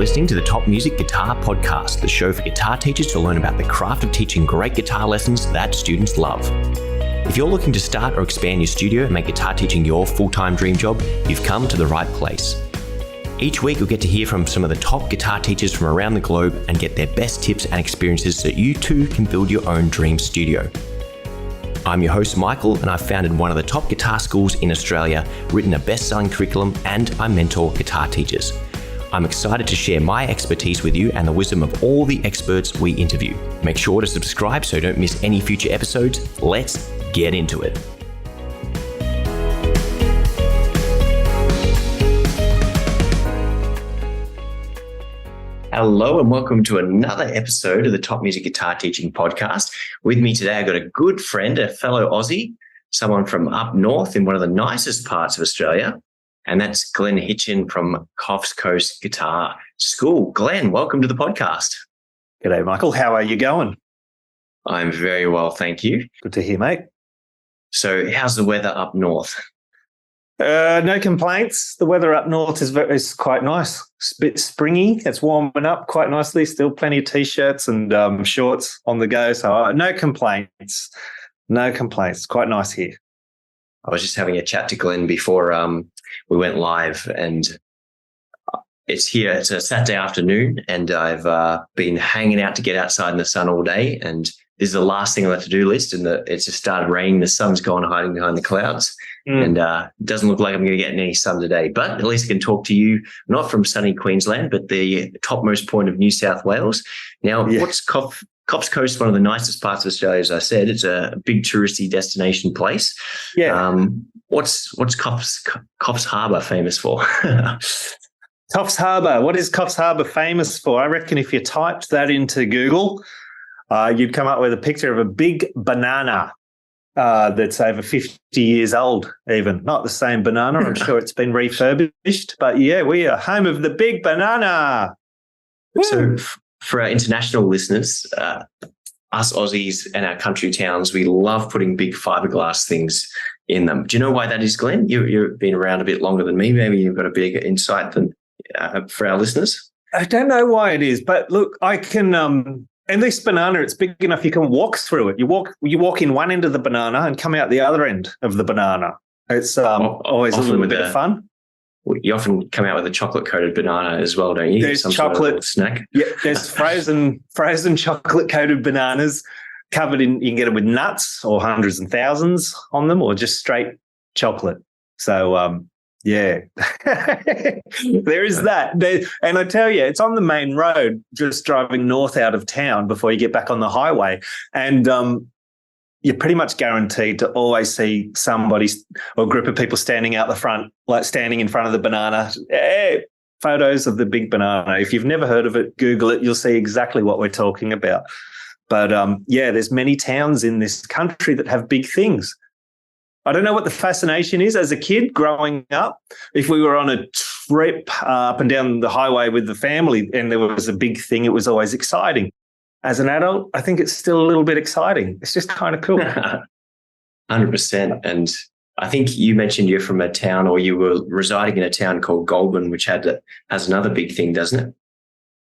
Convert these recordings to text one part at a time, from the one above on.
listening to the Top Music Guitar Podcast, the show for guitar teachers to learn about the craft of teaching great guitar lessons that students love. If you're looking to start or expand your studio and make guitar teaching your full-time dream job, you've come to the right place. Each week, you'll get to hear from some of the top guitar teachers from around the globe and get their best tips and experiences so you too can build your own dream studio. I'm your host, Michael, and I've founded one of the top guitar schools in Australia, written a best-selling curriculum, and I mentor guitar teachers. I'm excited to share my expertise with you and the wisdom of all the experts we interview. Make sure to subscribe so you don't miss any future episodes. Let's get into it. Hello and welcome to another episode of the Top Music Guitar Teaching Podcast. With me today, I've got a good friend, a fellow Aussie, someone from up north in one of the nicest parts of Australia, and that's Glen Hitchon from Coffs Coast Guitar School. Glen, welcome to the podcast. G'day, Michael. How are you going? I'm very well, thank you. Good to hear, mate. So how's the weather up north? No complaints. The weather up north is quite nice. It's a bit springy. It's warming up quite nicely. Still plenty of T-shirts and shorts on the go. So no complaints. No complaints. Quite nice here. I was just having a chat to Glen before we went live, and it's here. It's a Saturday afternoon, and I've been hanging out to get outside in the sun all day, and this is the last thing on the to-do list, and it's just started raining. The sun's gone hiding behind the clouds. And it doesn't look like I'm going to get any sun today, but at least I can talk to you, not from sunny Queensland, but the topmost point of New South Wales. Now, What's Coffs Coast, one of the nicest parts of Australia, as I said? It's a big touristy destination place. Yeah. What's Coffs Harbour famous for? Coffs Harbour. What is Coffs Harbour famous for? I reckon if you typed that into Google, you'd come up with a picture of a big banana. That's over 50 years old, even. Not the same banana. I'm sure it's been refurbished. But yeah, we are home of the big banana. So for our international listeners, us Aussies and our country towns, we love putting big fiberglass things in them. Do you know why that is, Glen? You've been around a bit longer than me. Maybe you've got a bigger insight than for our listeners. I don't know why it is, but look, I can... And this banana, it's big enough you can walk through it. You walk in one end of the banana and come out the other end of the banana. It's always a little bit of fun. You often come out with a chocolate-coated banana as well, don't you? There's chocolate snack. Yeah, there's frozen chocolate-coated bananas covered in. You can get them with nuts or hundreds and thousands on them, or just straight chocolate. So yeah, there is that. And I tell you, it's on the main road, just driving north out of town before you get back on the highway. And you're pretty much guaranteed to always see somebody or a group of people standing out the front, like standing in front of the banana. Hey, photos of the big banana. If you've never heard of it, Google it. You'll see exactly what we're talking about. But yeah, there's many towns in this country that have big things. I don't know what the fascination is as a kid growing up. If we were on a trip up and down the highway with the family and there was a big thing, it was always exciting. As an adult, I think it's still a little bit exciting. It's just kind of cool. 100%. And I think you mentioned you're from a town, or you were residing in a town called Goulburn, which has another big thing, doesn't it?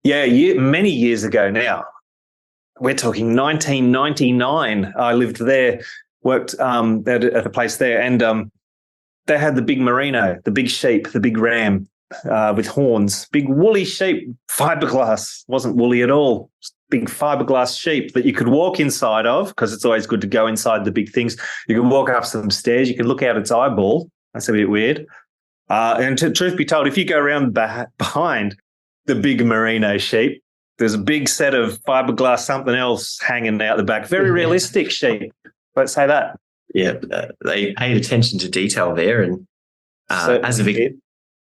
Yeah, many years ago now. We're talking 1999. I lived there. Worked at a place there, and they had the big merino, the big sheep, the big ram with horns, big woolly sheep, fiberglass. Wasn't woolly at all. Big fiberglass sheep that you could walk inside of, because it's always good to go inside the big things. You can walk up some stairs. You can look out its eyeball. That's a bit weird. And truth be told, if you go around behind the big merino sheep, there's a big set of fiberglass something else hanging out the back. Very realistic sheep. Let's say that. Yeah, they paid attention to detail there. And as a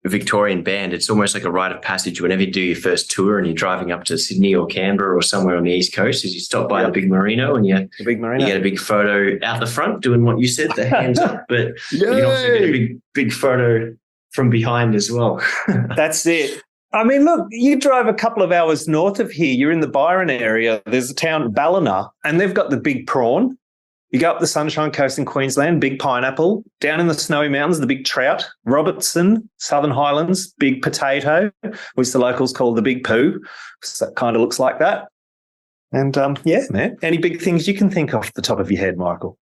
Victorian band, it's almost like a rite of passage whenever you do your first tour and you're driving up to Sydney or Canberra or somewhere on the East Coast, is you stop by the big merino and you get a big photo out the front doing what you said, the hands up, but you can also get a big photo from behind as well. That's it. I mean, look, you drive a couple of hours north of here, you're in the Byron area, there's a town, Ballina, and they've got the big prawn. You go up the Sunshine Coast in Queensland, big pineapple. Down in the Snowy Mountains, the big trout. Robertson, Southern Highlands, big potato, which the locals call the big poo. So that kind of looks like that. And yeah, man, any big things you can think off the top of your head, Michael?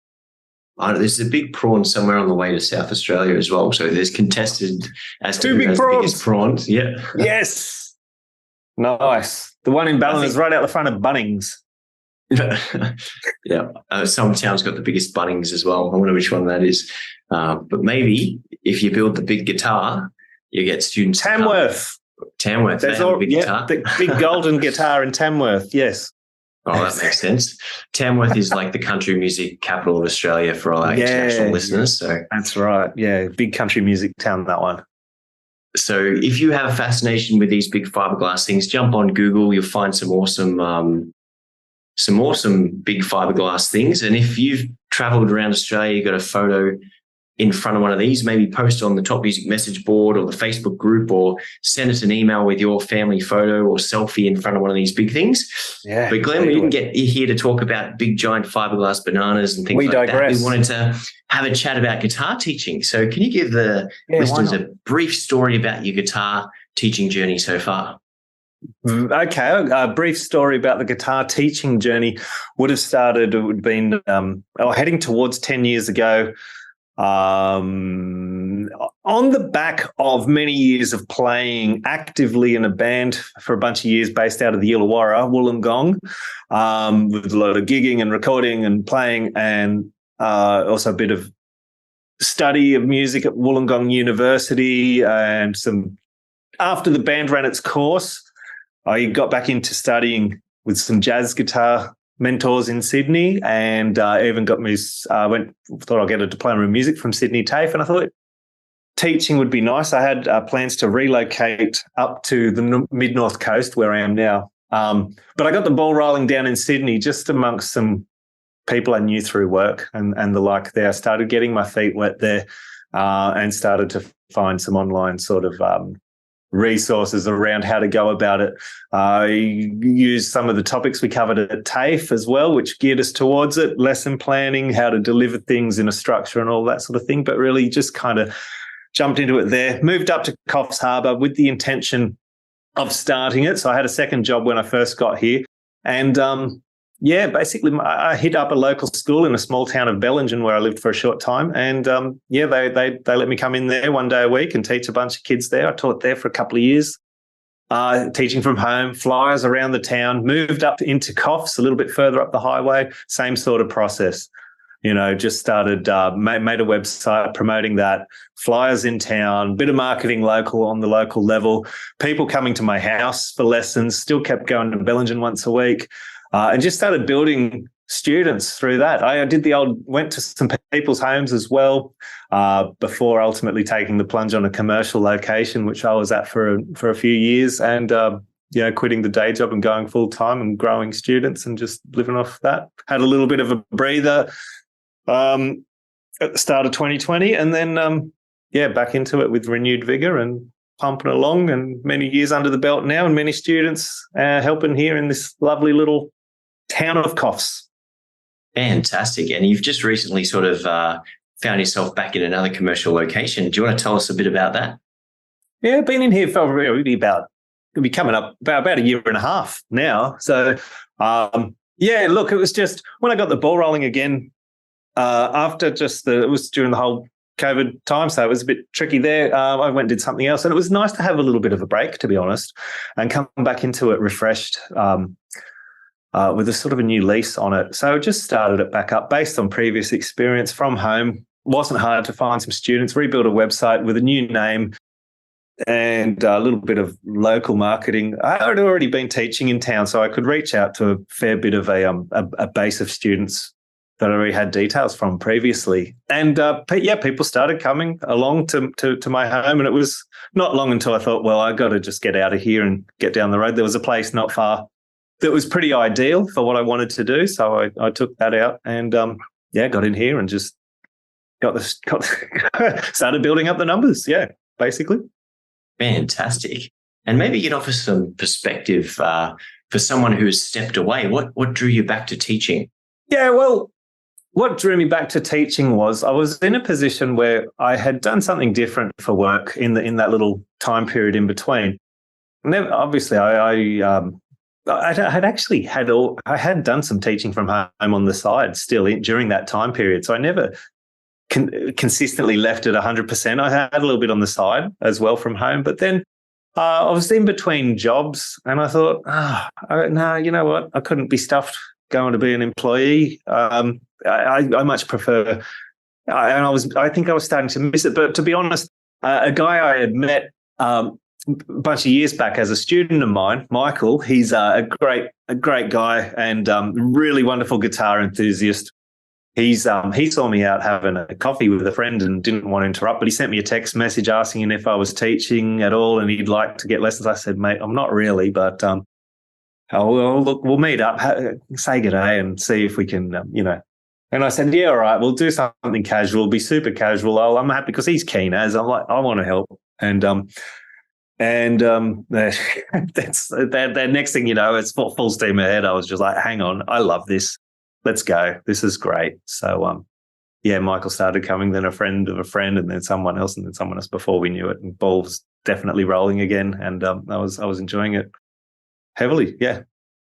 There's a big prawn somewhere on the way to South Australia as well. So there's contested as to Two who big has the prawns. biggest prawns. Yeah. Yes. Nice. The one in Ballina is right out the front of Bunnings. Yeah. Some town's got the biggest Bunnings as well. I wonder which one that is. But maybe if you build the big guitar, you get students. Tamworth. Tamworth. There's they have a big guitar. the big golden guitar in Tamworth. Yes. Oh, that makes sense. Tamworth is like the country music capital of Australia for our international listeners. So that's right. Yeah, big country music town, that one. So if you have a fascination with these big fiberglass things, jump on Google. You'll find some awesome big fiberglass things. And if you've traveled around Australia, you've got a photo in front of one of these, maybe post on the Top Music message board or the Facebook group, or send us an email with your family photo or selfie in front of one of these big things. Yeah. But Glenn, we didn't get here to talk about big giant fiberglass bananas and things like that. We wanted to have a chat about guitar teaching. So can you give the listeners a brief story about your guitar teaching journey so far? Okay, a brief story about the guitar teaching journey would have been heading towards 10 years ago. On the back of many years of playing actively in a band for a bunch of years based out of the Illawarra, Wollongong, with a lot of gigging and recording and playing, and also a bit of study of music at Wollongong University, and after the band ran its course, I got back into studying with some jazz guitar mentors in Sydney, and even thought I'll get a diploma in music from Sydney TAFE, and I thought teaching would be nice. I had plans to relocate up to the mid-north coast where I am now, but I got the ball rolling down in Sydney just amongst some people I knew through work and the like there. I started getting my feet wet there, and started to find some online sort of resources around how to go about it. I used some of the topics we covered at TAFE as well, which geared us towards it, lesson planning, how to deliver things in a structure and all that sort of thing, but really just kind of jumped into it there. Moved up to Coffs Harbour with the intention of starting it. So I had a second job when I first got here. And basically I hit up a local school in a small town of Bellingen where I lived for a short time. And they let me come in there one day a week and teach a bunch of kids there. I taught there for a couple of years, teaching from home, flyers around the town, moved up into Coffs, a little bit further up the highway, same sort of process. Just started, made a website promoting that, flyers in town, bit of marketing on the local level, people coming to my house for lessons, still kept going to Bellingen once a week. And just started building students through that. I went to some people's homes as well, before ultimately taking the plunge on a commercial location, which I was at for a few years, and quitting the day job and going full time and growing students and just living off that. Had a little bit of a breather at the start of 2020, and then back into it with renewed vigor and pumping along, and many years under the belt now, and many students helping here in this lovely little town of Coffs. Fantastic. And you've just recently sort of found yourself back in another commercial location. Do you want to tell us a bit about that? Yeah, I've been in here for it'll be coming up about a year and a half now. So, look, it was just when I got the ball rolling again, after it was during the whole COVID time, so it was a bit tricky there. I went and did something else, and it was nice to have a little bit of a break, to be honest, and come back into it refreshed, with a sort of a new lease on it. So I just started it back up based on previous experience from home. Wasn't hard to find some students, rebuild a website with a new name and a little bit of local marketing. I had already been teaching in town, so I could reach out to a fair bit of a base of students that I already had details from previously. And people started coming along to my home, and it was not long until I thought, well, I got to just get out of here and get down the road. There was a place not far that was pretty ideal for what I wanted to do. So I took that out and, got in here and just started building up the numbers. Yeah, basically. Fantastic. And maybe you can offer some perspective for someone who's stepped away. What drew you back to teaching? Yeah, well, what drew me back to teaching was I was in a position where I had done something different for work in that little time period in between. Obviously, I had done some teaching from home on the side still during that time period. So I never consistently left it 100%. I had a little bit on the side as well from home, but then I was in between jobs, and I thought, no, you know what? I couldn't be stuffed going to be an employee. I much prefer, I think I was starting to miss it. But to be honest, a guy I had met a bunch of years back as a student of mine, Michael, he's a great guy and really wonderful guitar enthusiast. He saw me out having a coffee with a friend and didn't want to interrupt, but he sent me a text message asking if I was teaching at all and he'd like to get lessons. I said, mate, I'm not really, but look, we'll meet up, say good day and see if we can, And I said, yeah, all right, we'll do something casual, be super casual. I'm happy because he's keen as I'm like, I want to help. That's that next thing you know, it's full steam ahead. I was just like, hang on, I love this. Let's go. This is great. So, Michael started coming, then a friend of a friend, and then someone else, before we knew it. And ball was definitely rolling again, and I was enjoying it heavily. Yeah.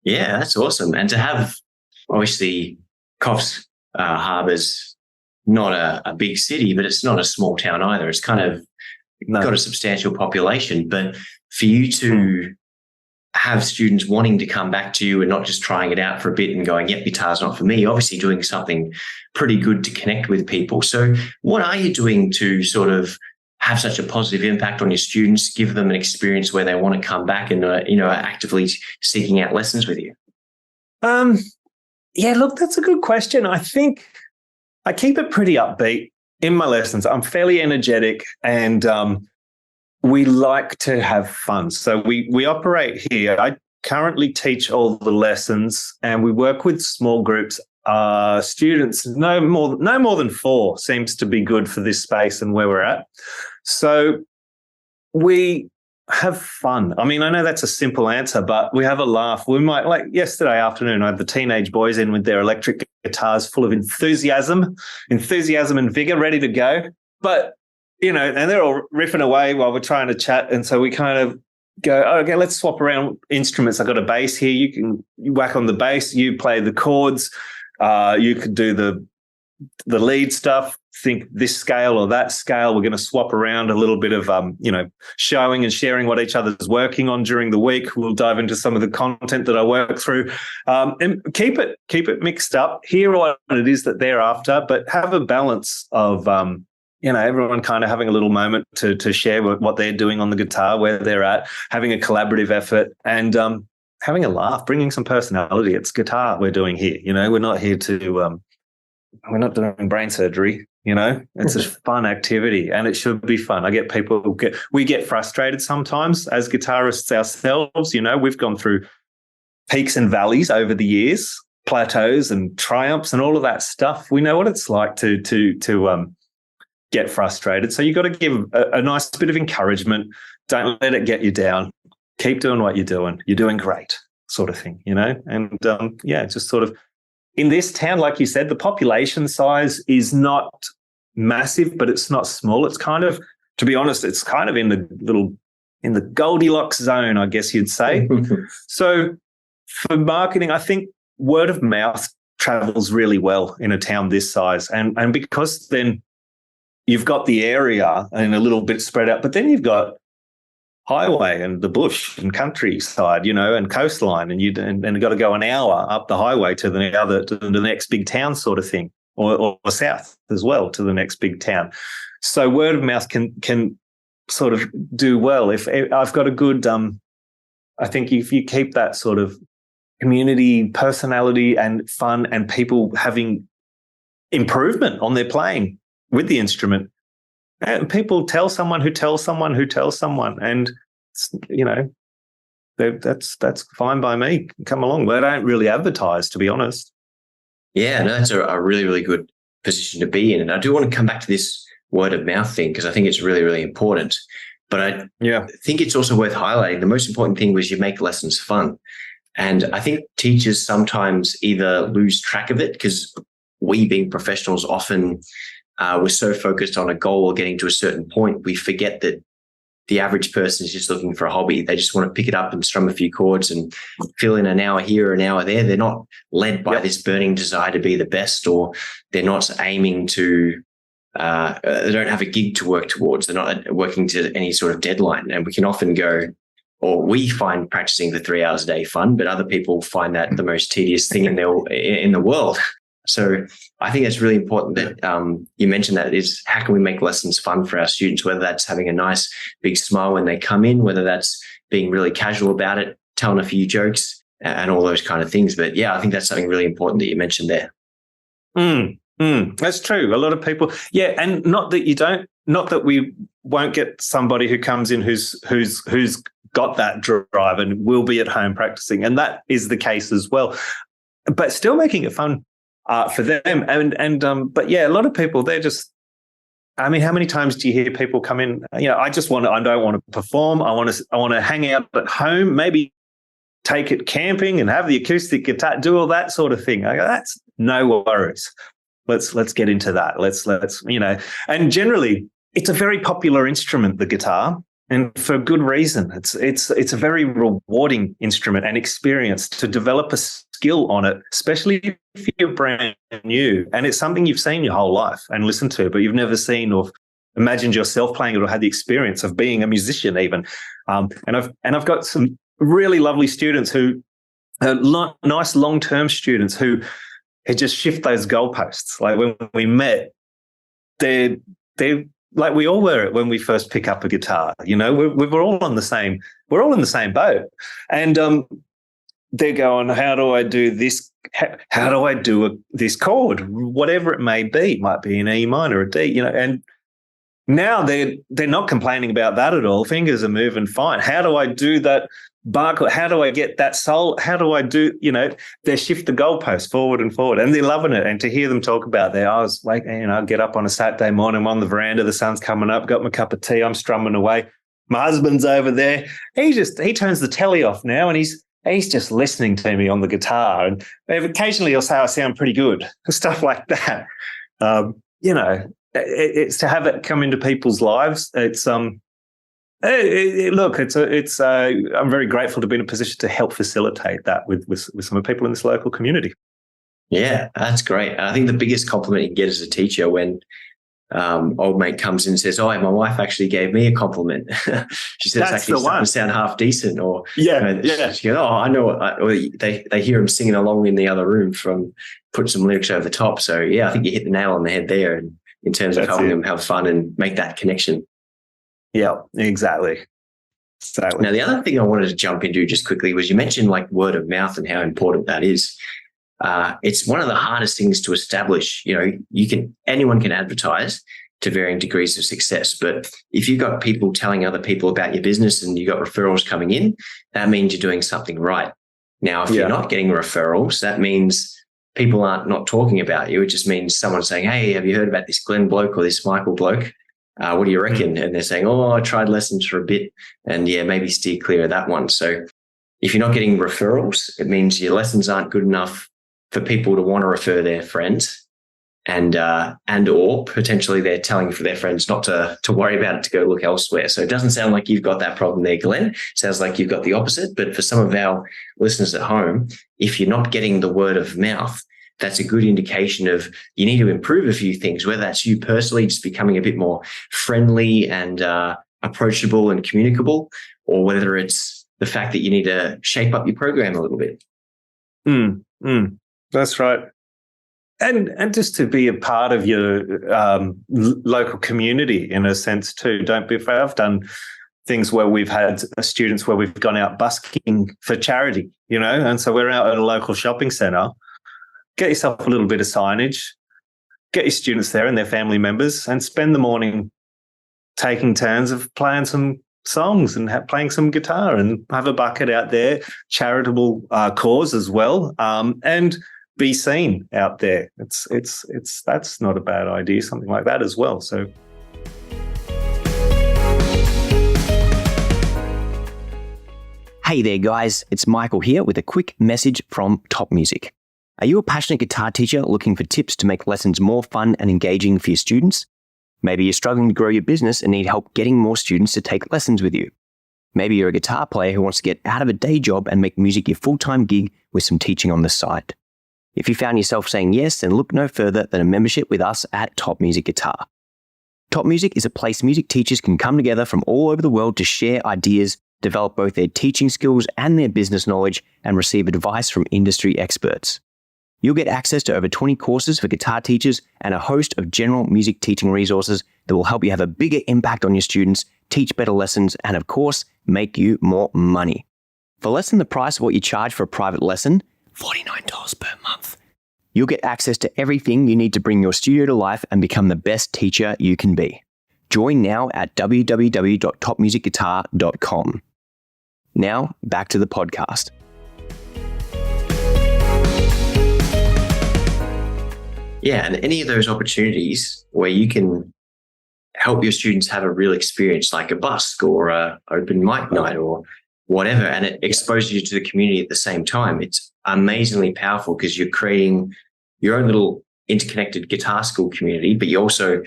Yeah, that's awesome. And to have, obviously, Coffs Harbour's not a big city, but it's not a small town either. It's kind of got a substantial population. But for you to have students wanting to come back to you and not just trying it out for a bit and going, yep, guitar's not for me, obviously doing something pretty good to connect with people. So what are you doing to sort of have such a positive impact on your students, give them an experience where they want to come back and, are actively seeking out lessons with you? Look, that's a good question. I think I keep it pretty upbeat in my lessons. I'm fairly energetic and we like to have fun. So we operate here. I currently teach all the lessons and we work with small groups. Students, no more than 4 seems to be good for this space and where we're at. So we have fun. I mean, I know that's a simple answer, but we have a laugh. We might, like yesterday afternoon, I had the teenage boys in with their electric guitars full of enthusiasm and vigor, ready to go. But, and they're all riffing away while we're trying to chat. And so we kind of go, okay, let's swap around instruments. I've got a bass here. You whack on the bass, you play the chords. You could do the lead stuff, think this scale or that scale. We're going to swap around a little bit of, showing and sharing what each other's working on during the week. We'll dive into some of the content that I work through and keep it mixed up, hear what it is that they're after, but have a balance of, everyone kind of having a little moment to share what they're doing on the guitar, where they're at, having a collaborative effort and having a laugh, bringing some personality. It's guitar we're doing here. We're not here to, we're not doing brain surgery. It's a fun activity and it should be fun. I get people we get frustrated sometimes as guitarists ourselves. We've gone through peaks and valleys over the years, plateaus and triumphs and all of that stuff. We know what it's like to get frustrated. So you've got to give a nice bit of encouragement. Don't let it get you down. Keep doing what you're doing. You're doing great, sort of thing, And just sort of in this town, like you said, the population size is not massive, but it's not small. It's kind of, to be honest, it's kind of in the Goldilocks zone, I guess you'd say. So for marketing, I think word of mouth travels really well in a town this size. And because then you've got the area and a little bit spread out, but then you've got highway and the bush and countryside, and coastline, and you've got to go an hour up the highway to the next big town, sort of thing, or south as well to the next big town. So word of mouth can sort of do well. If I've got a good, I think if you keep that sort of community personality and fun and people having improvement on their playing with the instrument. And people tell someone who tells someone who tells someone, and that's fine by me. Come along, but I don't really advertise, to be honest. Yeah, no, that's a really, really good position to be in. And I do want to come back to this word of mouth thing because I think it's really, really important. But I think it's also worth highlighting. The most important thing was you make lessons fun. And I think teachers sometimes either lose track of it because we being professionals often we're so focused on a goal or getting to a certain point, we forget that the average person is just looking for a hobby. They just want to pick it up and strum a few chords and fill in an hour here, an hour there. They're not led by this burning desire to be the best, or they're not aiming to, they don't have a gig to work towards. They're not working to any sort of deadline. And we can often go, or we find practicing for 3 hours a day fun, but other people find that the most tedious thing in the world. So I think it's really important that you mentioned that is how can we make lessons fun for our students, whether that's having a nice big smile when they come in, whether that's being really casual about it, telling a few jokes and all those kind of things. But yeah, I think that's something really important that you mentioned there. That's true. A lot of people, and not that we won't get somebody who comes in who's got that drive and will be at home practicing, and that is the case as well. But still making it fun for them, but a lot of people, they're just. I mean, how many times do you hear people come in? I don't want to perform. I want to hang out at home, maybe take it camping and have the acoustic guitar, do all that sort of thing. I go, that's no worries. Let's get into that. Let's and generally it's a very popular instrument, the guitar, and for good reason. It's a very rewarding instrument and experience to develop a skill on it, especially if you're brand new and it's something you've seen your whole life and listened to, but you've never seen or imagined yourself playing it or had the experience of being a musician even. And I've got some really lovely students who nice long-term students who just shift those goalposts. Like when we met, they're like we all were when we first pick up a guitar. We're all on the same. We're all in the same boat, and they're going, "How do I do this? How do I do this chord? Whatever it may be, it might be an E minor, a D, And now they're not complaining about that at all. Fingers are moving fine. How do I do that? How do I get that soul? How do I do, they shift the goalposts forward and forward, and they're loving it. And to hear them talk about that, I was like, I get up on a Saturday morning, I'm on the veranda, the sun's coming up, got my cup of tea, I'm strumming away. My husband's over there. He turns the telly off now and he's just listening to me on the guitar. And occasionally he'll say, I sound pretty good, stuff like that. It's to have it come into people's lives. It's, I'm very grateful to be in a position to help facilitate that with some of the people in this local community. Yeah, that's great. I think the biggest compliment you can get as a teacher when old mate comes in and says, "Oh, my wife actually gave me a compliment." She says, "It's actually starting to sound half decent." Or She goes, "Oh, I know." Or they hear him singing along in the other room from putting some lyrics over the top. So yeah, I think you hit the nail on the head there in terms of helping them have fun and make that connection. Yeah, exactly. Now, the other thing I wanted to jump into just quickly was you mentioned like word of mouth and how important that is. It's one of the hardest things to establish. Anyone can advertise to varying degrees of success, but if you've got people telling other people about your business and you've got referrals coming in, that means you're doing something right. Now, if you're not getting referrals, that means people aren't not talking about you. It just means someone saying, "Hey, have you heard about this Glen bloke or this Michael bloke? What do you reckon?" And they're saying, "Oh, I tried lessons for a bit and maybe steer clear of that one." So if you're not getting referrals, it means your lessons aren't good enough for people to want to refer their friends, and or potentially they're telling for their friends not to worry about it, to go look elsewhere. So it doesn't sound like you've got that problem there, Glenn. It sounds like you've got the opposite. But for some of our listeners at home, if you're not getting the word of mouth, that's a good indication of you need to improve a few things, whether that's you personally just becoming a bit more friendly and approachable and communicable, or whether it's the fact that you need to shape up your program a little bit. That's right. And just to be a part of your local community in a sense too. Don't be afraid. I've done things where we've had students where we've gone out busking for charity, and so we're out at a local shopping centre. Get yourself a little bit of signage, get your students there and their family members, and spend the morning taking turns of playing some songs and playing some guitar, and have a bucket out there, charitable cause as well, and be seen out there. That's not a bad idea, something like that as well. So. Hey there, guys. It's Michael here with a quick message from Top Music. Are you a passionate guitar teacher looking for tips to make lessons more fun and engaging for your students? Maybe you're struggling to grow your business and need help getting more students to take lessons with you. Maybe you're a guitar player who wants to get out of a day job and make music your full-time gig with some teaching on the side. If you found yourself saying yes, then look no further than a membership with us at Top Music Guitar. Top Music is a place music teachers can come together from all over the world to share ideas, develop both their teaching skills and their business knowledge, and receive advice from industry experts. You'll get access to over 20 courses for guitar teachers and a host of general music teaching resources that will help you have a bigger impact on your students, teach better lessons, and of course, make you more money. For less than the price of what you charge for a private lesson, $49 per month, you'll get access to everything you need to bring your studio to life and become the best teacher you can be. Join now at www.topmusicguitar.com. Now, back to the podcast. Yeah, and any of those opportunities where you can help your students have a real experience, like a busk or a open mic night or whatever, and it exposes you to the community at the same time, it's amazingly powerful because you're creating your own little interconnected guitar school community, but you're also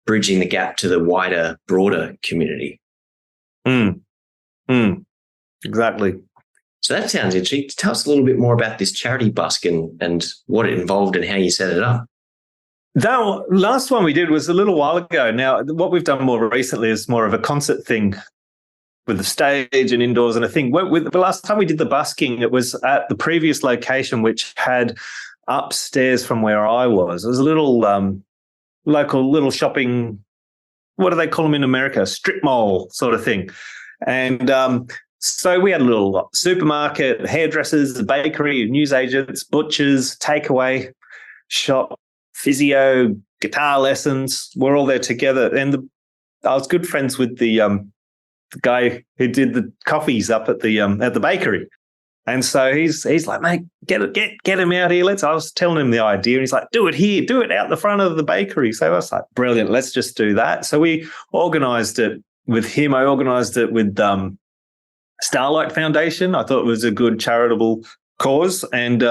bridging the gap to the wider, broader community. Exactly. So that sounds interesting. Tell us a little bit more about this charity busk and what it involved and how you set it up. That last one we did was a little while ago. Now, what we've done more recently is more of a concert thing with the stage and indoors and a thing. The last time we did the busking, it was at the previous location, which had upstairs from where I was. It was a little local little shopping, what do they call them in America? Strip mall sort of thing. And so we had a little supermarket, hairdressers, bakery, newsagents, butchers, takeaway shop, physio, guitar lessons. We're all there together. And I was good friends with the guy who did the coffees up at the bakery. And so he's like, mate, get him out here. I was telling him the idea, and he's like, do it here, do it out the front of the bakery. So I was like, brilliant, let's just do that. So we organised it with him. I organised it with Starlight Foundation. I thought it was a good charitable cause, and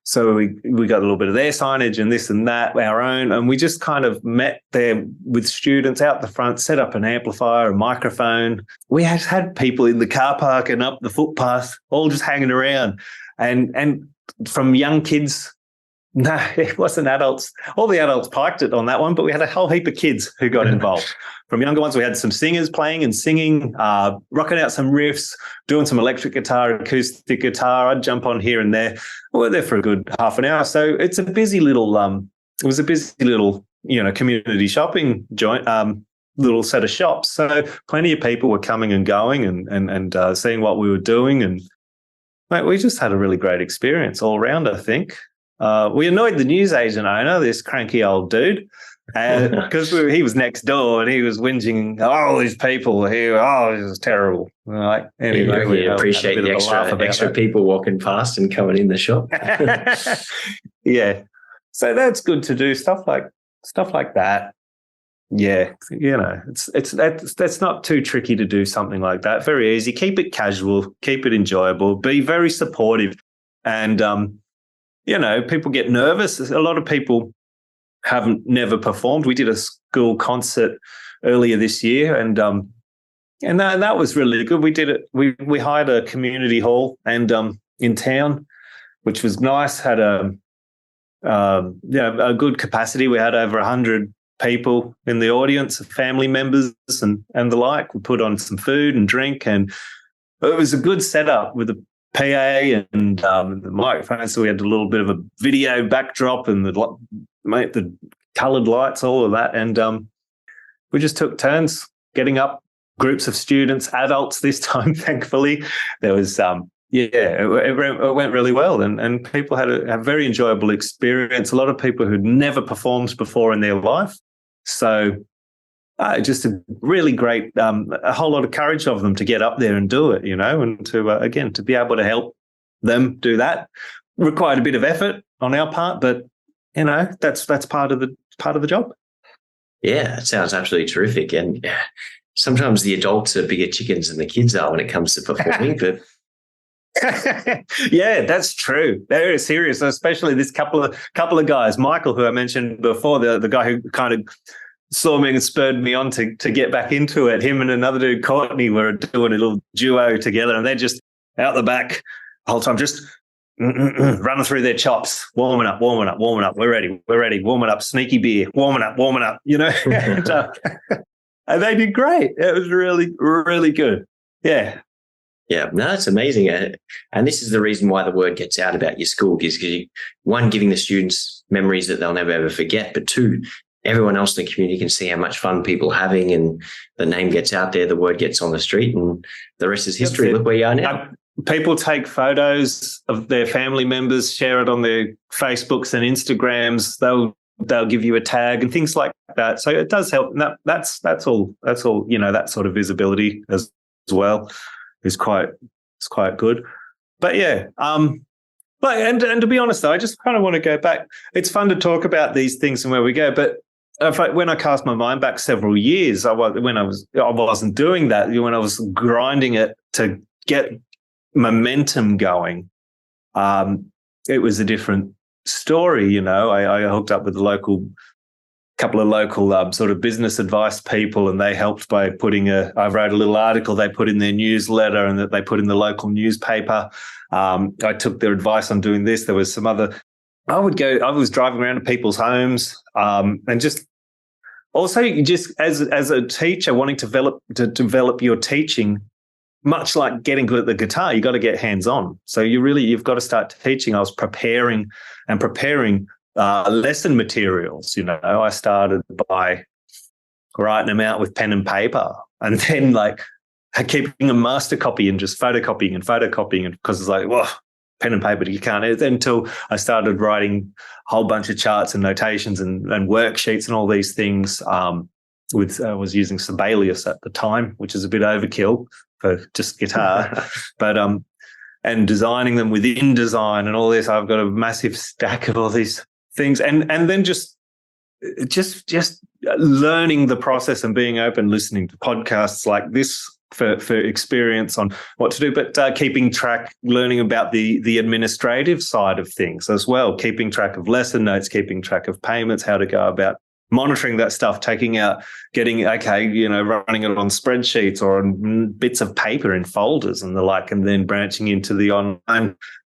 so we got a little bit of their signage and this and that, our own, and we just kind of met there with students out the front, set up an amplifier, a microphone. We had people in the car park and up the footpath, all just hanging around, and from young kids. No, it wasn't adults. All the adults piked it on that one, but we had a whole heap of kids who got involved. From younger ones, we had some singers playing and singing, rocking out some riffs, doing some electric guitar, acoustic guitar. I'd jump on here and there. We were there for a good half an hour. So it's a busy little, it was a busy little, community shopping joint, little set of shops. So plenty of people were coming and going and seeing what we were doing. And mate, we just had a really great experience all around, I think. We annoyed the newsagent owner, this cranky old dude, because he was next door and he was whinging, all these people here, this is terrible. Like, anyway, we appreciate the extra people walking past and coming in the shop. Yeah, so that's good to do stuff like that. Yeah, that's not too tricky to do something like that. Very easy. Keep it casual, keep it enjoyable, be very supportive, and people get nervous. A lot of people never performed. We did a school concert earlier this year, and that was really good. We did it. We hired a community hall and in town, which was nice. Had a good capacity. We had over 100 people in the audience, family members and the like. We put on some food and drink, and it was a good setup with a PA and the microphone. So we had a little bit of a video backdrop and the coloured lights, all of that. And we just took turns getting up groups of students, adults this time, thankfully. There was, it went really well. And people had a very enjoyable experience. A lot of people who'd never performed before in their life. So just a really great, a whole lot of courage of them to get up there and do it, and to be able to help them do that required a bit of effort on our part, but that's part of the job. Yeah, it sounds absolutely terrific. And sometimes the adults are bigger chickens than the kids are when it comes to performing, but Yeah, that's true. Very serious, especially this couple of guys. Michael, who I mentioned before, the guy who kind of saw me and spurred me on to get back into it. Him and another dude, Courtney, were doing a little duo together, and they're just out the back the whole time, just running through their chops, warming up. We're ready. Warming up, sneaky beer, warming up, you know. And they did great. It was really, really good. Yeah. Yeah, no, it's amazing. And this is the reason why the word gets out about your school, is because one, giving the students memories that they'll never ever forget, but two, everyone else in the community can see how much fun people are having, and the name gets out there, the word gets on the street, and the rest is history. Look where you are now. People take photos of their family members, share it on their Facebooks and Instagrams. They'll give you a tag and things like that. So it does help. And that's all. You know, that sort of visibility as well is quite good. But yeah, but and to be honest, though, I just kind of want to go back. It's fun to talk about these things and where we go, but when I cast my mind back several years, I wasn't doing that. When I was grinding it to get momentum going, it was a different story. You know, I hooked up with a couple of local sort of business advice people, and they helped by I wrote a little article they put in their newsletter and that they put in the local newspaper. I took their advice on doing this. There was some other. I was driving around to people's homes, and just also just as a teacher wanting to develop your teaching, much like getting good at the guitar, you got to get hands on. So you've got to start teaching. I was preparing lesson materials. You know, I started by writing them out with pen and paper, and then like keeping a master copy and just photocopying, because it's like, well, pen and paper, you can't. Until I started writing a whole bunch of charts and notations and worksheets and all these things. I was using Sibelius at the time, which is a bit overkill for just guitar, but and designing them with InDesign and all this. I've got a massive stack of all these things, and then just learning the process and being open, listening to podcasts like this for experience on what to do, but keeping track, learning about the administrative side of things as well, keeping track of lesson notes, keeping track of payments, how to go about monitoring that stuff, running it on spreadsheets or on bits of paper in folders and the like, and then branching into the online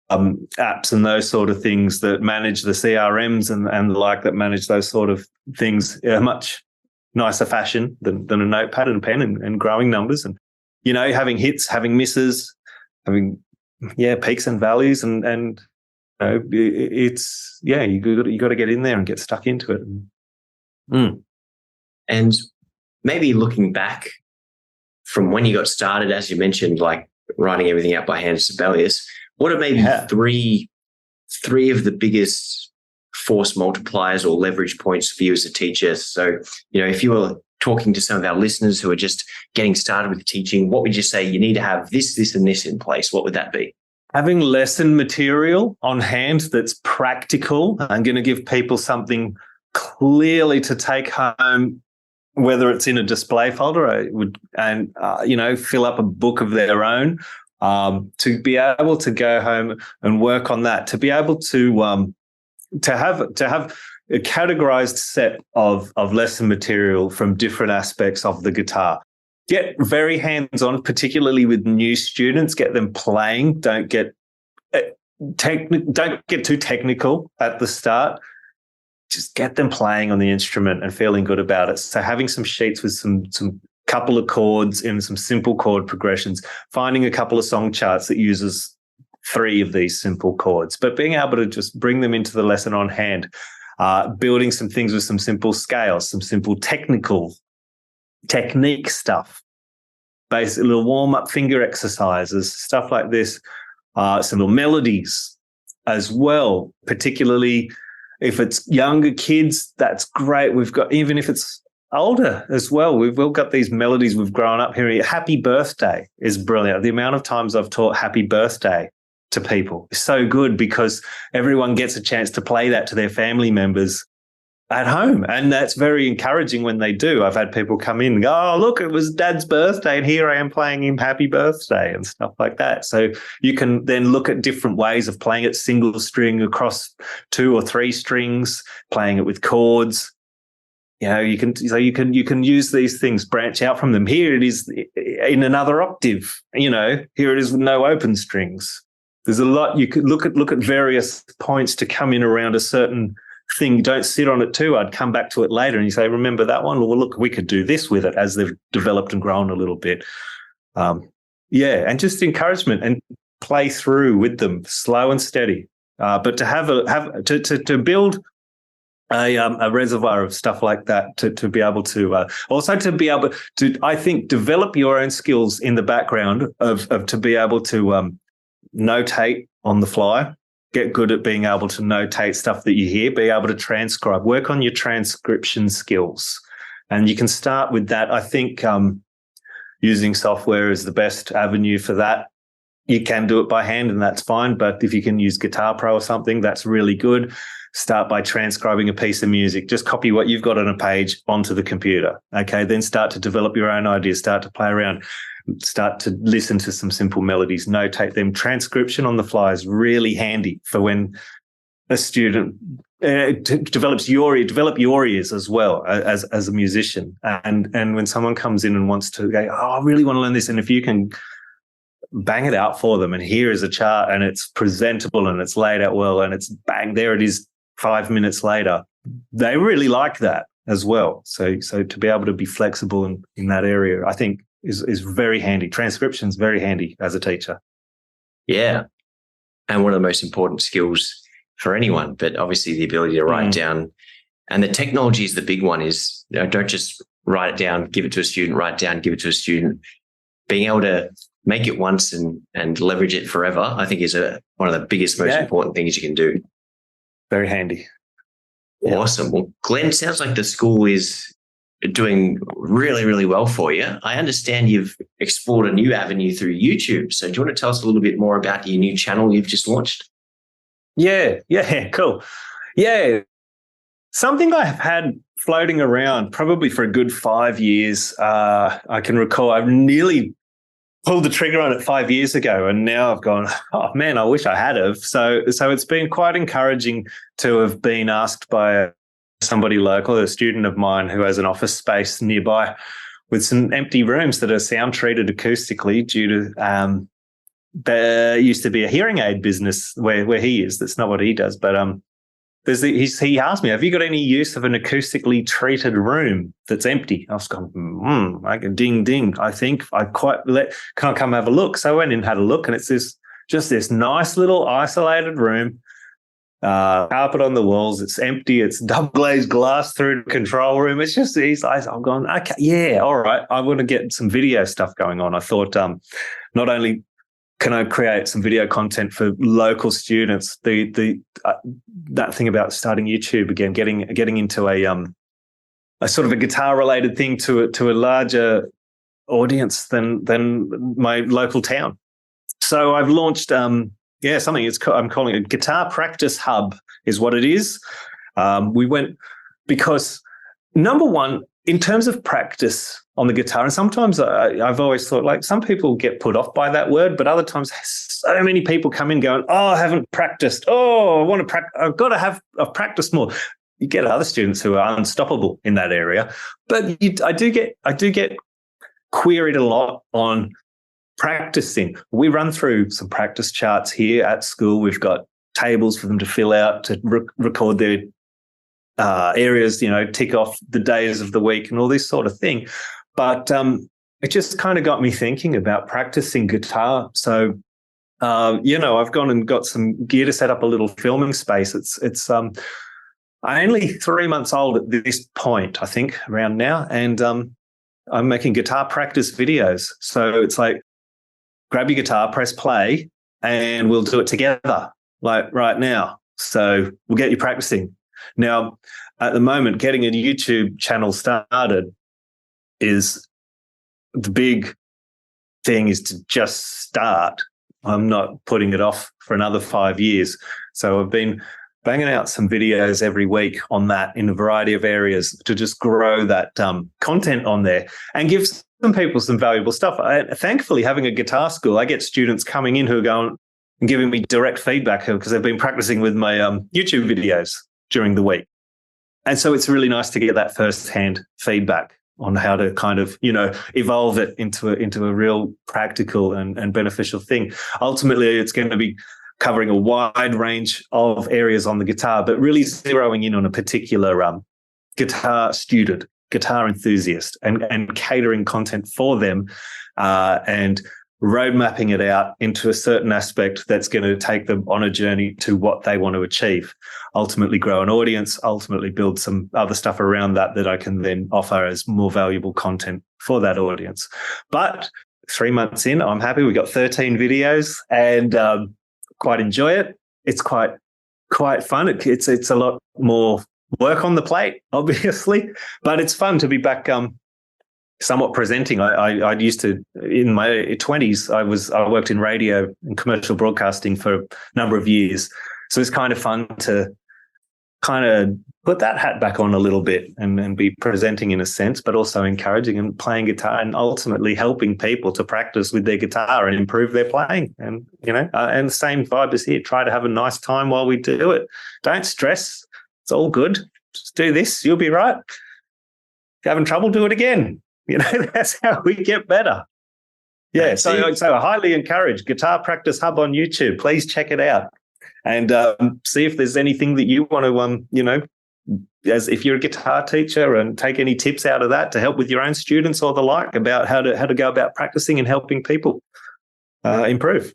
apps and those sort of things that manage the CRMs and the like, that manage those sort of things in a much nicer fashion than a notepad and pen and growing numbers, and, you know, having hits, having misses, having, peaks and valleys, and you know, it's, you got to get in there and get stuck into it. And maybe looking back from when you got started, as you mentioned, like writing everything out by hand, Sibelius, what are maybe three of the biggest force multipliers or leverage points for you as a teacher? So, you know, if you were talking to some of our listeners who are just getting started with teaching, what would you say you need to have this, and this in place? What would that be? Having lesson material on hand that's practical. I'm going to give people something clearly to take home, whether it's in a display folder fill up a book of their own, to be able to go home and work on that, to be able to have a categorized set of lesson material from different aspects of the guitar. Get very hands-on, particularly with new students. Get them playing. Don't get too technical at the start. Just get them playing on the instrument and feeling good about it. So having some sheets with some couple of chords and some simple chord progressions, finding a couple of song charts that uses 3 of these simple chords, but being able to just bring them into the lesson on hand, building some things with some simple scales, some simple technique stuff, basic little warm-up finger exercises, stuff like this, some little melodies as well, particularly if it's younger kids, that's great. We've got, even if it's older as well, we've all got these melodies we've grown up hearing. Happy Birthday is brilliant. The amount of times I've taught Happy Birthday to people is so good, because everyone gets a chance to play that to their family members at home. And that's very encouraging when they do. I've had people come in and go, oh, look, it was Dad's birthday and here I am playing him happy birthday and stuff like that. So you can then look at different ways of playing it single string across 2 or 3 strings, playing it with chords. You can use these things, branch out from them. Here it is in another octave, here it is with no open strings. There's a lot. You could look at various points to come in around a certain thing. Don't sit on it too hard. Come back to it later and you say, remember that one? Well, look, we could do this with it as they've developed and grown a little bit. And just encouragement and play through with them, slow and steady. But to build a reservoir of stuff like that, to be able to also to be able to, I think, develop your own skills in the background of to be able to notate on the fly. Get good at being able to notate stuff that you hear, be able to transcribe, work on your transcription skills. And you can start with that. I think using software is the best avenue for that. You can do it by hand and that's fine. But if you can use Guitar Pro or something, that's really good. Start by transcribing a piece of music. Just copy what you've got on a page onto the computer. Okay, then start to develop your own ideas, start to play around. Start to listen to some simple melodies, notate them. Transcription on the fly is really handy for when a student develop your ears as well as a musician. And when someone comes in and wants to go, oh, I really want to learn this. And if you can bang it out for them, and here is a chart and it's presentable and it's laid out well and it's bang, there it is 5 minutes later. They really like that as well. So to be able to be flexible in that area, I think, is very handy. Transcription's very handy as a teacher. Yeah. And one of the most important skills for anyone, but obviously the ability to write down. And the technology is the big one, is don't just write it down, give it to a student, write it down, give it to a student. Being able to make it once and leverage it forever, I think is one of the biggest, most important things you can do. Very handy. Awesome. Well, Glenn, sounds like the school is doing really, really well for you. I understand you've explored a new avenue through YouTube. So do you want to tell us a little bit more about your new channel you've just launched? Yeah, cool. Yeah, something I have had floating around probably for a good 5 years. I can recall I nearly pulled the trigger on it 5 years ago, and now I've gone, oh man, I wish I had have. So it's been quite encouraging to have been asked by somebody local, a student of mine who has an office space nearby with some empty rooms that are sound treated acoustically due to there used to be a hearing aid business where he is. That's not what he does, but he asked me, have you got any use of an acoustically treated room that's empty? I was going, I can ding. I think can't come have a look. So I went in and had a look, and it's this nice little isolated room. Carpet on the walls, it's empty, it's double glazed glass through the control room. It's just these. I'm going, okay, yeah, all right. I want to get some video stuff going on. I thought not only can I create some video content for local students, that thing about starting YouTube again, getting into a sort of a guitar related thing to a larger audience than my local town. So I've launched something. I'm calling it Guitar Practice Hub is what it is. We went because, number one, in terms of practice on the guitar, and sometimes I've always thought, like, some people get put off by that word, but other times so many people come in going, oh, I haven't practiced. Oh, I want to practice. I've practiced more. You get other students who are unstoppable in that area. But I do get queried a lot on practicing. We run through some practice charts here at school. We've got tables for them to fill out to record their areas, tick off the days of the week and all this sort of thing. But it just kind of got me thinking about practicing guitar. So, I've gone and got some gear to set up a little filming space. It's I'm only 3 months old at this point, I think, around now, and I'm making guitar practice videos. So it's like, grab your guitar, press play, and we'll do it together, like right now. So we'll get you practicing. Now, at the moment, getting a YouTube channel started is the big thing, is to just start. I'm not putting it off for another 5 years. So I've been banging out some videos every week on that in a variety of areas to just grow that content on there and give some people some valuable stuff. Thankfully, having a guitar school, I get students coming in who are going and giving me direct feedback because they've been practicing with my YouTube videos during the week. And so it's really nice to get that first-hand feedback on how to kind of, evolve it into a real practical and beneficial thing. Ultimately, it's going to be covering a wide range of areas on the guitar, but really zeroing in on a particular guitar student, guitar enthusiast, and catering content for them and road mapping it out into a certain aspect that's going to take them on a journey to what they want to achieve. Ultimately grow an audience, ultimately build some other stuff around that I can then offer as more valuable content for that audience. But 3 months in, I'm happy. We've got 13 videos and quite enjoy it. It's quite fun. It's a lot more work on the plate, obviously, but it's fun to be back somewhat presenting. I used to, in my 20s, I worked in radio and commercial broadcasting for a number of years. So it's kind of fun to kind of put that hat back on a little bit and be presenting in a sense, but also encouraging and playing guitar and ultimately helping people to practice with their guitar and improve their playing. And, and the same vibe is here. Try to have a nice time while we do it. Don't stress. It's all good. Just do this. You'll be right. If you're having trouble, do it again. That's how we get better. Yeah. So I highly encourage Guitar Practice Hub on YouTube. Please check it out and see if there's anything that you want to, as if you're a guitar teacher, and take any tips out of that to help with your own students or the like about how to go about practicing and helping people improve.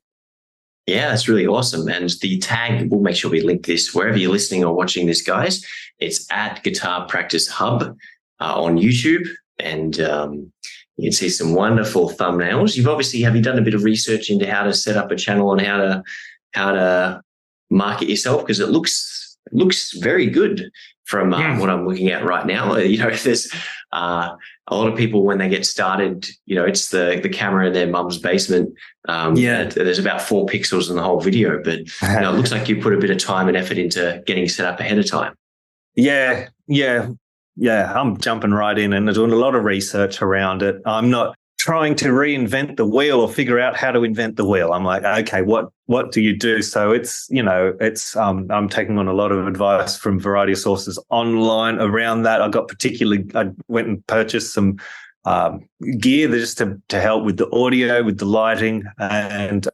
Yeah, that's really awesome. And the tag, we'll make sure we link this wherever you're listening or watching this, guys. It's at Guitar Practice Hub on YouTube. And you can see some wonderful thumbnails. Have you done a bit of research into how to set up a channel and how to market yourself? Because it looks very good from what I'm looking at right now. There's a lot of people when they get started, it's the camera in their mum's basement. There's about 4 pixels in the whole video, but it looks like you put a bit of time and effort into getting set up ahead of time. Yeah, I'm jumping right in and doing a lot of research around it. I'm not trying to reinvent the wheel or figure out how to invent the wheel. I'm like, okay, what do you do? So it's I'm taking on a lot of advice from a variety of sources online around that. I went and purchased some gear just to help with the audio, with the lighting, and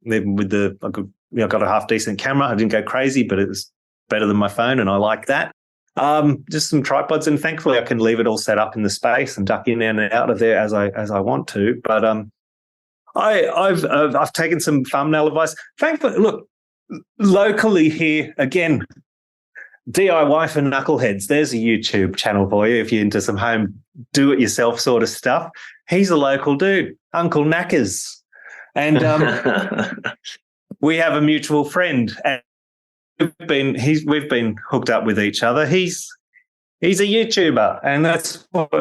even with I got a half decent camera. I didn't go crazy, but it was better than my phone, and I like that. Just some tripods, and thankfully I can leave it all set up in the space and duck in and out of there as I want to. But I've taken some thumbnail advice. Thankfully, look, locally here again, DIY for knuckleheads. There's a YouTube channel for you if you're into some home do-it-yourself sort of stuff. He's a local dude, Uncle Knackers, and we have a mutual friend. And we've been hooked up with each other. He's a YouTuber, and that's what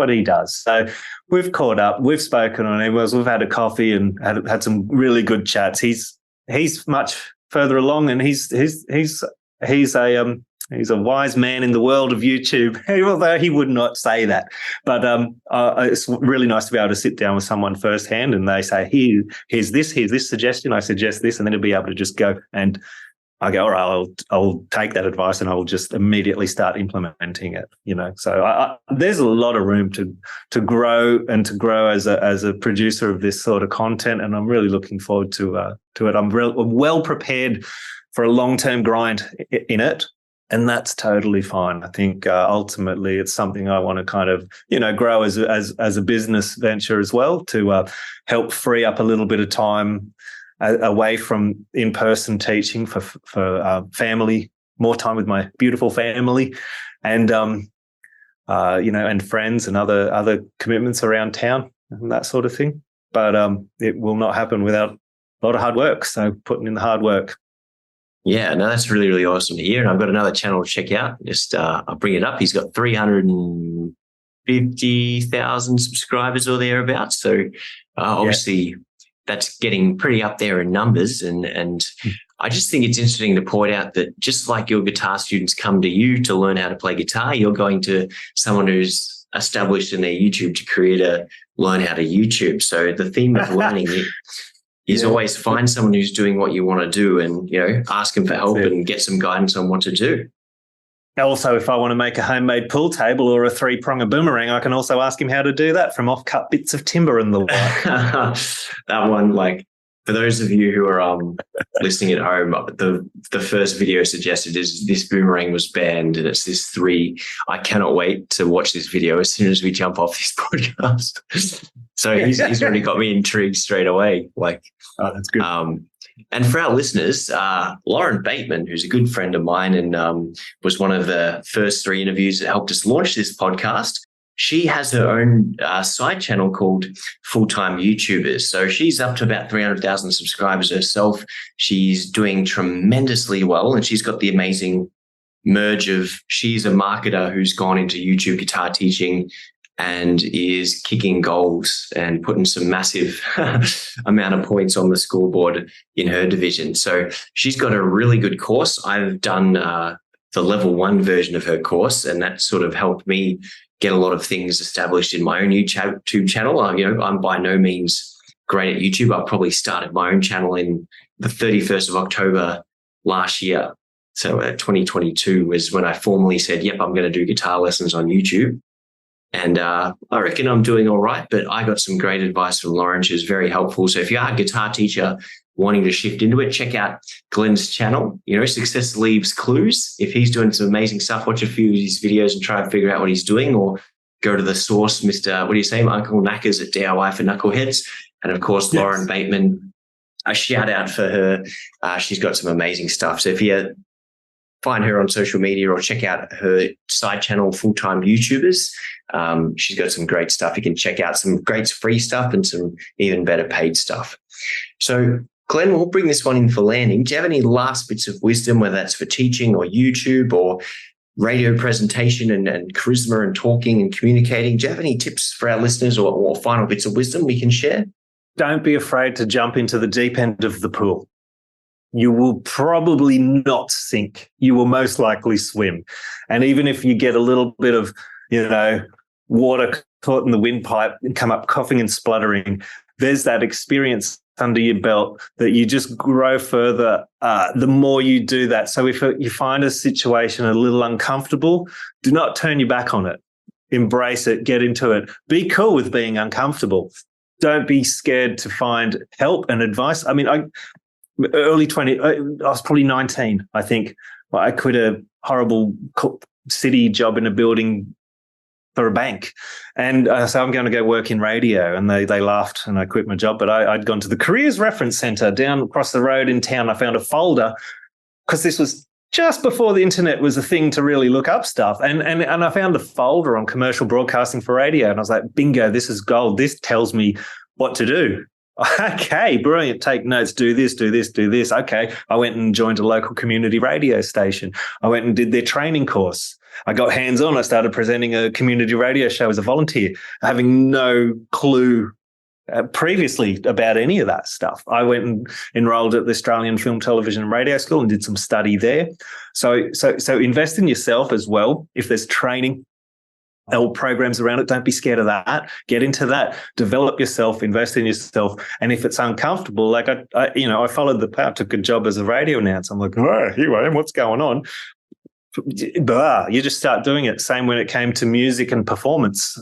he does. So we've caught up, we've spoken on emails, we've had a coffee and had some really good chats. He's much further along, and he's a wise man in the world of YouTube, although he would not say that. But it's really nice to be able to sit down with someone firsthand, and they say, here's this suggestion, I suggest this, and then to be able to just go and I go, all right, I'll take that advice and I'll just immediately start implementing it. So there's a lot of room to grow and to grow as a producer of this sort of content, and I'm really looking forward to it. I'm well prepared for a long-term grind in it. And that's totally fine. I think ultimately it's something I want to kind of, grow as a business venture as well, to help free up a little bit of time away from in-person teaching for family, more time with my beautiful family, and and friends and other commitments around town and that sort of thing. But it will not happen without a lot of hard work. So putting in the hard work. Yeah, no, that's really, really awesome to hear. And I've got another channel to check out. Just I'll bring it up. He's got 350,000 subscribers or thereabouts. So obviously that's getting pretty up there in numbers. And I just think it's interesting to point out that just like your guitar students come to you to learn how to play guitar, you're going to someone who's established in their YouTube career to learn how to YouTube. So the theme of learning is always find someone who's doing what you want to do and, ask them for help and get some guidance on what to do. Also, if I want to make a homemade pool table or a 3-pronger boomerang, I can also ask him how to do that from off-cut bits of timber and the like. That one, for those of you who are listening at home, the first video suggested is this boomerang was banned, and it's this 3. I cannot wait to watch this video as soon as we jump off this podcast. So he's already got me intrigued straight away. Oh, that's good. And for our listeners, Lauren Bateman, who's a good friend of mine and was one of the first 3 interviews that helped us launch this podcast, she has her own side channel called Full-Time YouTubers. So she's up to about 300,000 subscribers herself. She's doing tremendously well, and she's got the amazing merge of she's a marketer who's gone into YouTube guitar teaching and is kicking goals and putting some massive amount of points on the scoreboard in her division. So she's got a really good course. I've done the level 1 version of her course, and that sort of helped me get a lot of things established in my own YouTube channel. I'm by no means great at YouTube. I probably started my own channel in the 31st of October last year. So 2022 was when I formally said, yep, I'm going to do guitar lessons on YouTube. And I reckon I'm doing all right, but I got some great advice from Lauren. She was very helpful. So if you are a guitar teacher wanting to shift into it, check out Glen's channel. Success leaves clues. If he's doing some amazing stuff, watch a few of his videos and try and figure out what he's doing, or go to the source, Mr. What do you say? Uncle Knackers at DIY for Knuckleheads. And of course, yes. Lauren Bateman, a shout out for her. She's got some amazing stuff. So if you find her on social media or check out her side channel, Full-Time YouTubers, she's got some great stuff. You can check out some great free stuff and some even better paid stuff. So Glen, we'll bring this one in for landing. Do you have any last bits of wisdom, whether that's for teaching or YouTube or radio presentation and charisma and talking and communicating? Do you have any tips for our listeners or final bits of wisdom we can share? Don't be afraid to jump into the deep end of the pool. You will probably not sink. You will most likely swim. And even if you get a little bit of, water caught in the windpipe and come up coughing and spluttering, there's that experience under your belt that you just grow further the more you do that. So if you find a situation a little uncomfortable, do not turn your back on it. Embrace it, get into it. Be cool with being uncomfortable. Don't be scared to find help and advice. I mean, early 20, I was probably 19, I think. I quit a horrible city job in a building for a bank. And so I'm going to go work in radio. And they laughed and I quit my job. But I'd gone to the Careers Reference Centre down across the road in town. I found a folder because this was just before the internet was a thing to really look up stuff. And I found a folder on commercial broadcasting for radio. And I was like, bingo, this is gold. This tells me what to do. Okay, brilliant. Take notes, do this, do this, do this. Okay. I went and joined a local community radio station. I went and did their training course. I got hands-on. I started presenting a community radio show as a volunteer, having no clue previously about any of that stuff. I went and enrolled at the Australian Film, Television and Radio School and did some study there. So invest in yourself as well. If there's training or programs around it, don't be scared of that. Get into that. Develop yourself. Invest in yourself. And if it's uncomfortable, like I followed the path. Took a job as a radio announcer. I'm like, oh, here I am. What's going on? You just start doing it. Same when it came to music and performance.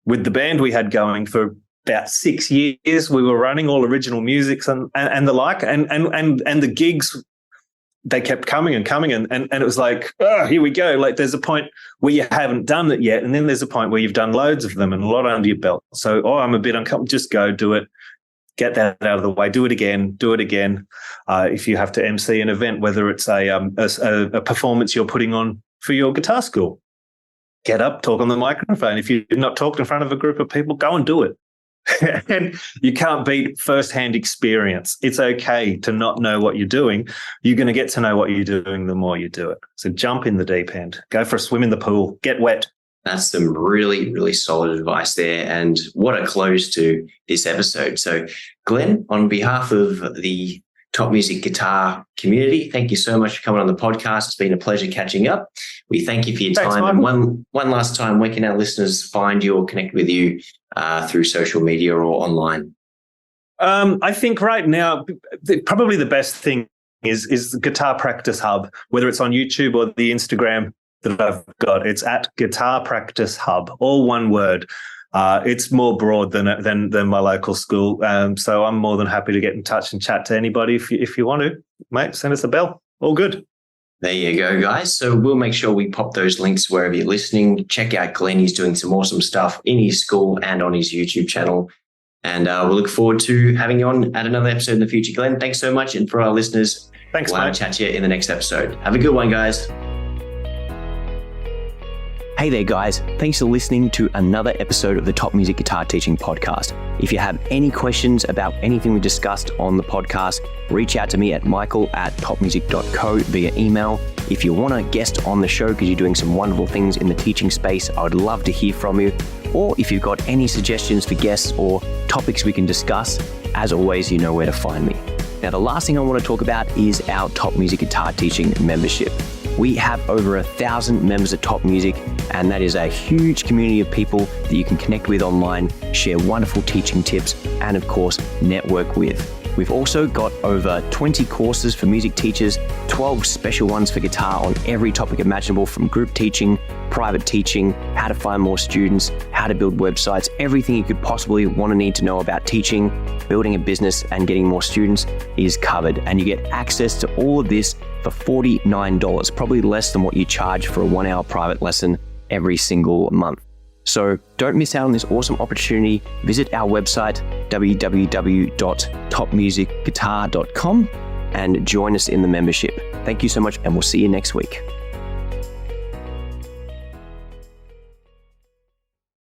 With the band we had going for about 6 years, we were running all original musics and the like, and the gigs, they kept coming and coming, and it was like, oh, here we go. Like there's a point where you haven't done it yet, and then there's a point where you've done loads of them and a lot under your belt. So, I'm a bit uncomfortable. Just go do it. Get that out of the way. Do it again. If you have to MC an event, whether it's a performance you're putting on for your guitar school, get up, talk on the microphone. If you've not talked in front of a group of people, go and do it. And you can't beat firsthand experience. It's okay to not know what you're doing. You're going to get to know what you're doing the more you do it. So jump in the deep end. Go for a swim in the pool. Get wet. That's some really, really solid advice there. And what a close to this episode. So, Glen, on behalf of the Top Music Guitar community. Thank you so much for coming on the podcast. It's been a pleasure catching up. We thank you for your time. And one last time, where can our listeners find you or connect with you through social media or online? I think right now, probably the best thing is the Guitar Practice Hub, whether it's on YouTube or the Instagram that I've got. It's at Guitar Practice Hub, all one word. It's more broad than my local school. So I'm more than happy to get in touch and chat to anybody if you want to, mate. Send us a bell. All good. There you go, guys. So we'll make sure we pop those links wherever you're listening. Check out Glen. He's doing some awesome stuff in his school and on his YouTube channel. And we'll look forward to having you on at another episode in the future. Glen, thanks so much. And for our listeners, thanks, we'll mate. chat to you in the next episode. Have a good one, guys. Hey there, guys. Thanks for listening to another episode of the Top Music Guitar Teaching Podcast. If you have any questions about anything we discussed on the podcast, reach out to me at michael@topmusic.co via email. If you want to guest on the show because you're doing some wonderful things in the teaching space, I would love to hear from you. Or if you've got any suggestions for guests or topics we can discuss, as always, you know where to find me. Now, the last thing I want to talk about is our Top Music Guitar Teaching membership. We have over 1,000 members at Top Music, and that is a huge community of people that you can connect with online, share wonderful teaching tips, and of course, network with. We've also got over 20 courses for music teachers, 12 special ones for guitar on every topic imaginable, from group teaching, private teaching, how to find more students, how to build websites, everything you could possibly want to need to know about teaching, building a business, and getting more students is covered. And you get access to all of this for $49, probably less than what you charge for a 1-hour private lesson every single month. So don't miss out on this awesome opportunity. Visit our website, www.topmusicguitar.com, and join us in the membership. Thank you so much, and we'll see you next week.